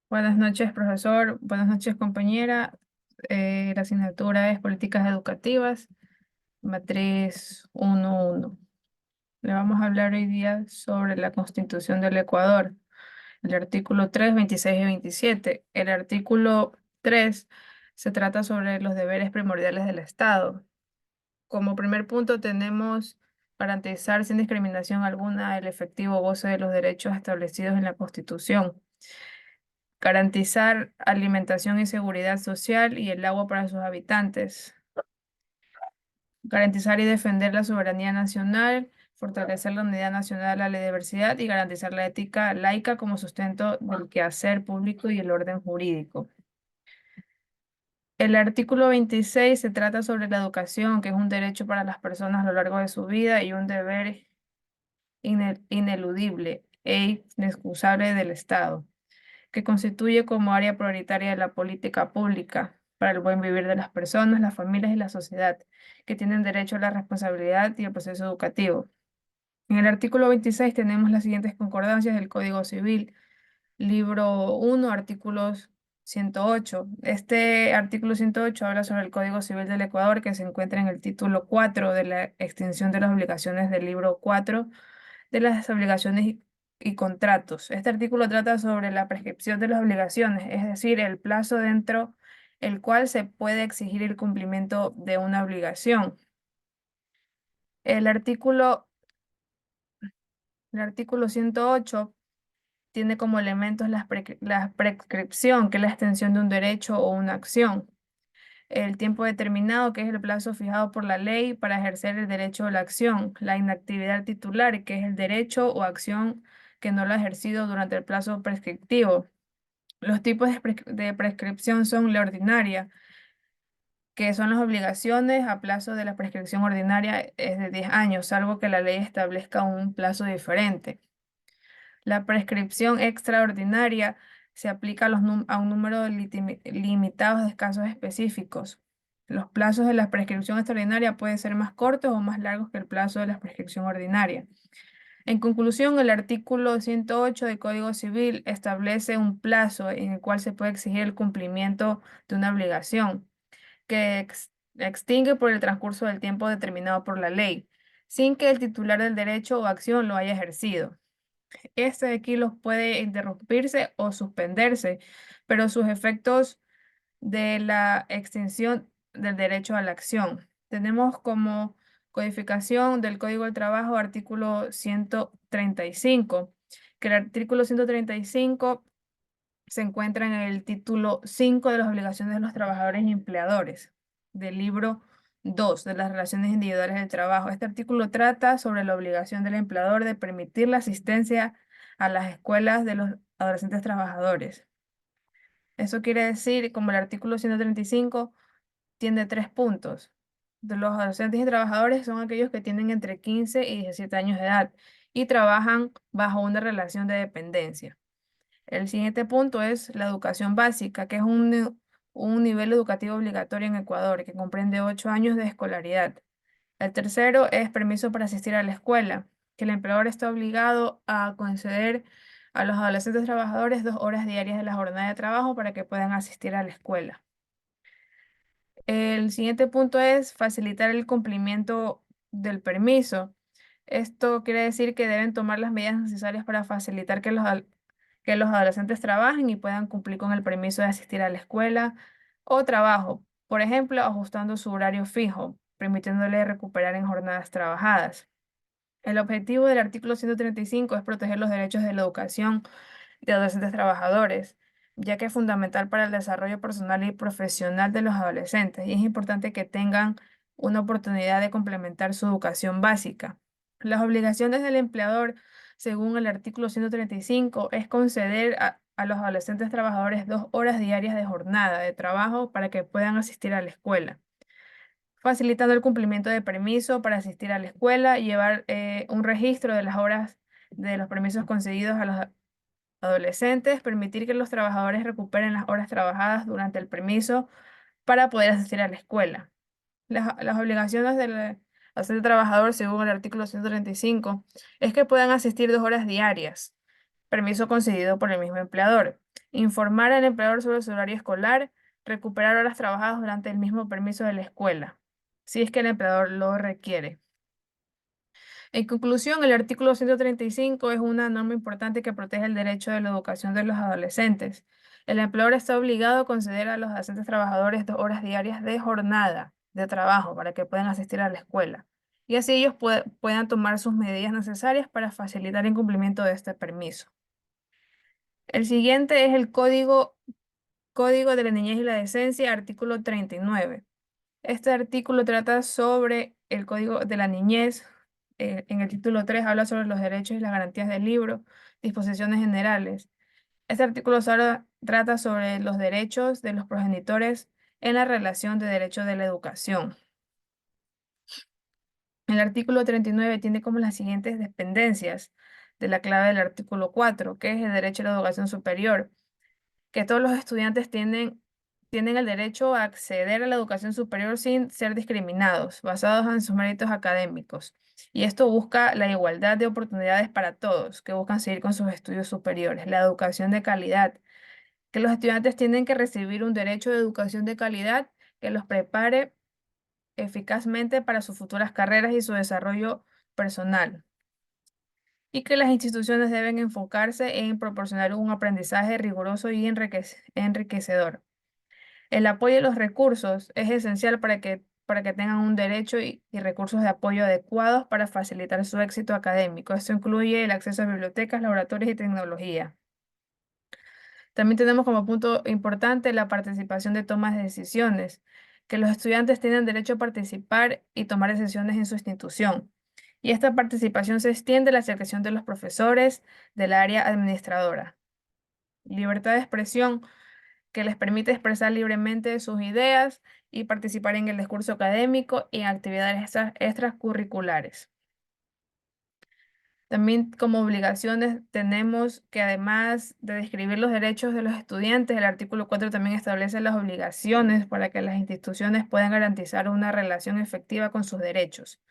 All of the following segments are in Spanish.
Buenas noches, profesor. Buenas noches, compañera. La asignatura es Políticas Educativas, matriz 1.1. Le vamos a hablar hoy día sobre la Constitución del Ecuador, el artículo 3, 26 y 27. El artículo 3 se trata sobre los deberes primordiales del Estado. Como primer punto tenemos garantizar sin discriminación alguna el efectivo goce de los derechos establecidos en la Constitución, garantizar alimentación y seguridad social y el agua para sus habitantes, garantizar y defender la soberanía nacional, fortalecer la unidad nacional a la diversidad y garantizar la ética laica como sustento del quehacer público y el orden jurídico. El artículo 26 se trata sobre la educación, que es un derecho para las personas a lo largo de su vida y un deber ineludible e inexcusable del Estado, que constituye como área prioritaria de la política pública para el buen vivir de las personas, las familias y la sociedad, que tienen derecho a la responsabilidad y el proceso educativo. En el artículo 26 tenemos las siguientes concordancias del Código Civil, libro 1, artículos 108. Este artículo 108 habla sobre el Código Civil del Ecuador, que se encuentra en el título 4 de la extinción de las obligaciones del libro 4 de las obligaciones y contratos. Este artículo trata sobre la prescripción de las obligaciones, es decir, el plazo dentro el cual se puede exigir el cumplimiento de una obligación. El artículo, el artículo 108 tiene como elementos la prescripción, que es la extensión de un derecho o una acción. El tiempo determinado, que es el plazo fijado por la ley para ejercer el derecho o la acción. La inactividad titular, que es el derecho o acción que no lo ha ejercido durante el plazo prescriptivo. Los tipos de prescripción son la ordinaria, que son las obligaciones a plazo de la prescripción ordinaria es de 10 años, salvo que la ley establezca un plazo diferente. La prescripción extraordinaria se aplica a un número limitado de casos específicos. Los plazos de la prescripción extraordinaria pueden ser más cortos o más largos que el plazo de la prescripción ordinaria. En conclusión, el artículo 108 del Código Civil establece un plazo en el cual se puede exigir el cumplimiento de una obligación que extingue por el transcurso del tiempo determinado por la ley, sin que el titular del derecho o acción lo haya ejercido. Este de aquí los puede interrumpirse o suspenderse, pero sus efectos de la extinción del derecho a la acción. Tenemos como codificación del Código del Trabajo artículo 135, que el artículo 135 se encuentra en el título 5 de las obligaciones de los trabajadores y empleadores, del libro 2 de las relaciones individuales del trabajo. Este artículo trata sobre la obligación del empleador de permitir la asistencia a las escuelas de los adolescentes trabajadores. Eso quiere decir, como el artículo 135 tiene 3 puntos. De los adolescentes y trabajadores son aquellos que tienen entre 15 y 17 años de edad y trabajan bajo una relación de dependencia. El siguiente punto es la educación básica, que es un nivel educativo obligatorio en Ecuador, que comprende 8 años de escolaridad. El tercero es permiso para asistir a la escuela, que el empleador está obligado a conceder a los adolescentes trabajadores 2 horas diarias de la jornada de trabajo para que puedan asistir a la escuela. El siguiente punto es facilitar el cumplimiento del permiso. Esto quiere decir que deben tomar las medidas necesarias para facilitar que los adolescentes trabajen y puedan cumplir con el permiso de asistir a la escuela o trabajo, por ejemplo, ajustando su horario fijo, permitiéndole recuperar en jornadas trabajadas. El objetivo del artículo 135 es proteger los derechos de la educación de adolescentes trabajadores, ya que es fundamental para el desarrollo personal y profesional de los adolescentes y es importante que tengan una oportunidad de complementar su educación básica. Las obligaciones del empleador, según el artículo 135, es conceder a los adolescentes trabajadores 2 horas diarias de jornada de trabajo para que puedan asistir a la escuela, facilitando el cumplimiento de permiso para asistir a la escuela y llevar un registro de las horas de los permisos concedidos a los adolescentes, permitir que los trabajadores recuperen las horas trabajadas durante el permiso para poder asistir a la escuela. Las obligaciones del docente trabajador, según el artículo 135, es que puedan asistir 2 horas diarias, permiso concedido por el mismo empleador. Informar al empleador sobre su horario escolar, recuperar horas trabajadas durante el mismo permiso de la escuela, si es que el empleador lo requiere. En conclusión, el artículo 135 es una norma importante que protege el derecho de la educación de los adolescentes. El empleador está obligado a conceder a los docentes trabajadores 2 horas diarias de jornada de trabajo para que puedan asistir a la escuela. Y así ellos puedan tomar sus medidas necesarias para facilitar el cumplimiento de este permiso. El siguiente es el Código de la Niñez y la Decencia, artículo 39. Este artículo trata sobre el Código de la Niñez. En el título 3 habla sobre los derechos y las garantías del libro, disposiciones generales. Este artículo solo trata sobre los derechos de los progenitores en la relación de derecho de la educación. El artículo 39 tiene como las siguientes dependencias de la clave del artículo 4, que es el derecho a la educación superior, que todos los estudiantes tienen el derecho a acceder a la educación superior sin ser discriminados, basados en sus méritos académicos. Y esto busca la igualdad de oportunidades para todos que buscan seguir con sus estudios superiores, la educación de calidad, que los estudiantes tienen que recibir un derecho de educación de calidad que los prepare eficazmente para sus futuras carreras y su desarrollo personal. Y que las instituciones deben enfocarse en proporcionar un aprendizaje riguroso y enriquecedor. El apoyo de los recursos es esencial para que tengan un derecho y recursos de apoyo adecuados para facilitar su éxito académico. Esto incluye el acceso a bibliotecas, laboratorios y tecnología. También tenemos como punto importante la participación de tomas de decisiones, que los estudiantes tienen derecho a participar y tomar decisiones en su institución. Y esta participación se extiende a la selección de los profesores del área administradora. Libertad de expresión que les permite expresar libremente sus ideas y participar en el discurso académico y en actividades extracurriculares. También como obligaciones tenemos que además de describir los derechos de los estudiantes, el artículo 4 también establece las obligaciones para que las instituciones puedan garantizar una relación efectiva con sus derechos.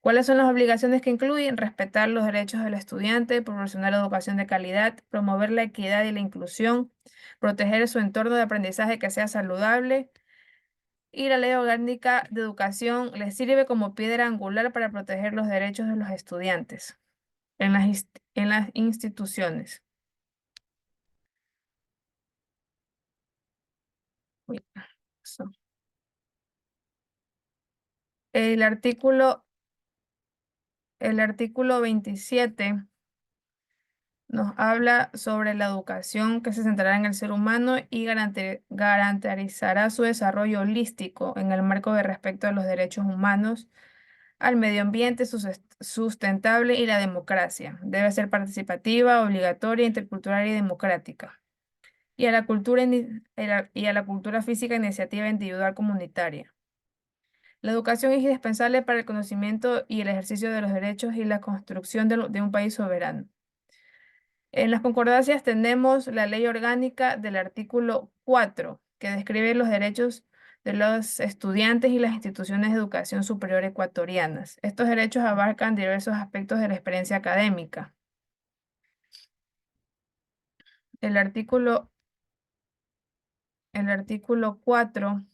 ¿Cuáles son las obligaciones que incluyen? Respetar los derechos del estudiante, proporcionar educación de calidad, promover la equidad y la inclusión, proteger su entorno de aprendizaje que sea saludable, y la Ley Orgánica de Educación les sirve como piedra angular para proteger los derechos de los estudiantes en las instituciones. Uy, eso. El artículo, el artículo 27 nos habla sobre la educación que se centrará en el ser humano y garantizará su desarrollo holístico en el marco de respeto a los derechos humanos, al medio ambiente sustentable y la democracia. Debe ser participativa, obligatoria, intercultural y democrática. Y a la cultura física e iniciativa individual comunitaria. La educación es indispensable para el conocimiento y el ejercicio de los derechos y la construcción de un país soberano. En las concordancias tenemos la ley orgánica del artículo 4, que describe los derechos de los estudiantes y las instituciones de educación superior ecuatorianas. Estos derechos abarcan diversos aspectos de la experiencia académica. El artículo, el artículo 4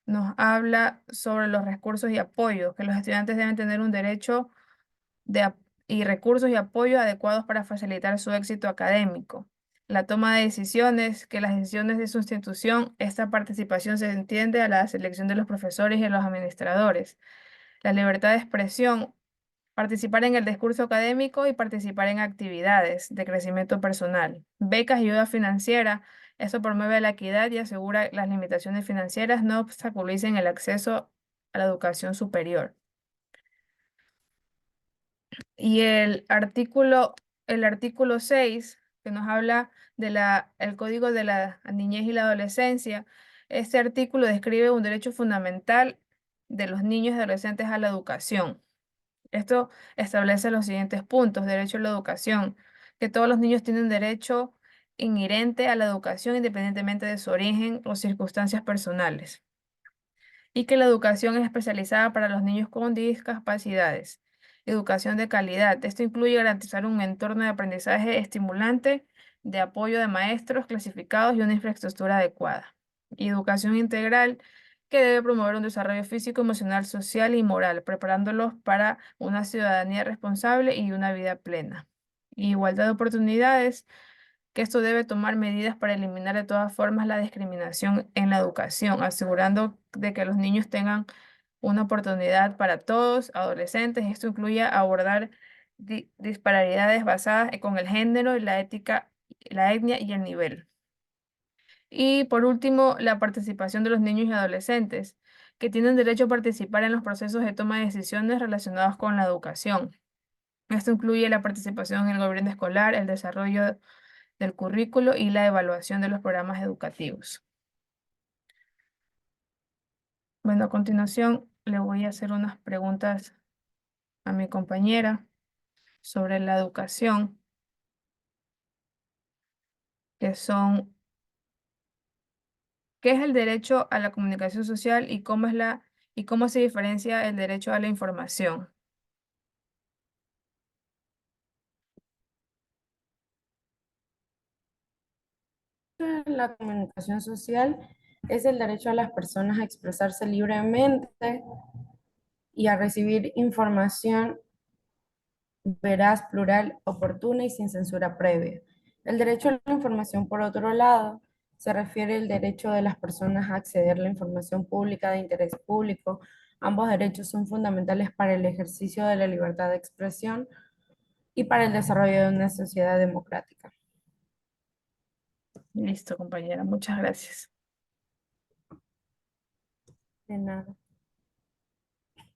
nos habla sobre los recursos y apoyos, que los estudiantes deben tener un derecho y recursos y apoyos adecuados para facilitar su éxito académico. La toma de decisiones, que las decisiones de su institución, esta participación se entiende a la selección de los profesores y a los administradores. La libertad de expresión, participar en el discurso académico y participar en actividades de crecimiento personal. Becas y ayuda financiera, esto promueve la equidad y asegura que las limitaciones financieras no obstaculicen el acceso a la educación superior. Y el artículo 6, que nos habla el Código de la Niñez y la Adolescencia, este artículo describe un derecho fundamental de los niños y adolescentes a la educación. Esto establece los siguientes puntos: derecho a la educación, que todos los niños tienen derecho inherente a la educación independientemente de su origen o circunstancias personales, y que la educación es especializada para los niños con discapacidades. Educación de calidad. Esto incluye garantizar un entorno de aprendizaje estimulante, de apoyo de maestros clasificados y una infraestructura adecuada. Y educación integral que debe promover un desarrollo físico, emocional, social y moral, preparándolos para una ciudadanía responsable y una vida plena. Igualdad de oportunidades, que esto debe tomar medidas para eliminar de todas formas la discriminación en la educación, asegurando de que los niños tengan una oportunidad para todos, adolescentes. Esto incluye abordar disparidades basadas con el género y la ética, la etnia y el nivel. Y por último, la participación de los niños y adolescentes, que tienen derecho a participar en los procesos de toma de decisiones relacionados con la educación. Esto incluye la participación en el gobierno escolar, el desarrollo del currículo y la evaluación de los programas educativos. Bueno, a continuación le voy a hacer unas preguntas a mi compañera sobre la educación, que son, ¿qué es el derecho a la comunicación social y y cómo se diferencia el derecho a la información? La comunicación social es el derecho a las personas a expresarse libremente y a recibir información veraz, plural, oportuna y sin censura previa. El derecho a la información, por otro lado, se refiere al derecho de las personas a acceder a la información pública de interés público. Ambos derechos son fundamentales para el ejercicio de la libertad de expresión y para el desarrollo de una sociedad democrática. Listo, compañera, muchas gracias. De nada.